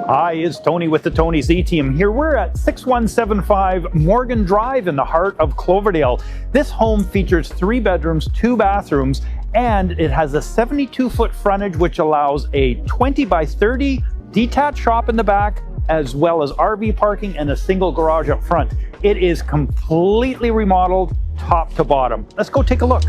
Hi, it's Tony with the Tony Z Team here. We're at 6175 Morgan Drive in the heart of Cloverdale. This home features 3 bedrooms, 2 bathrooms, and it has a 72-foot frontage, which allows a 20 by 30 detached shop in the back, as well as RV parking and a single garage up front. It is completely remodeled top to bottom. Let's go take a look.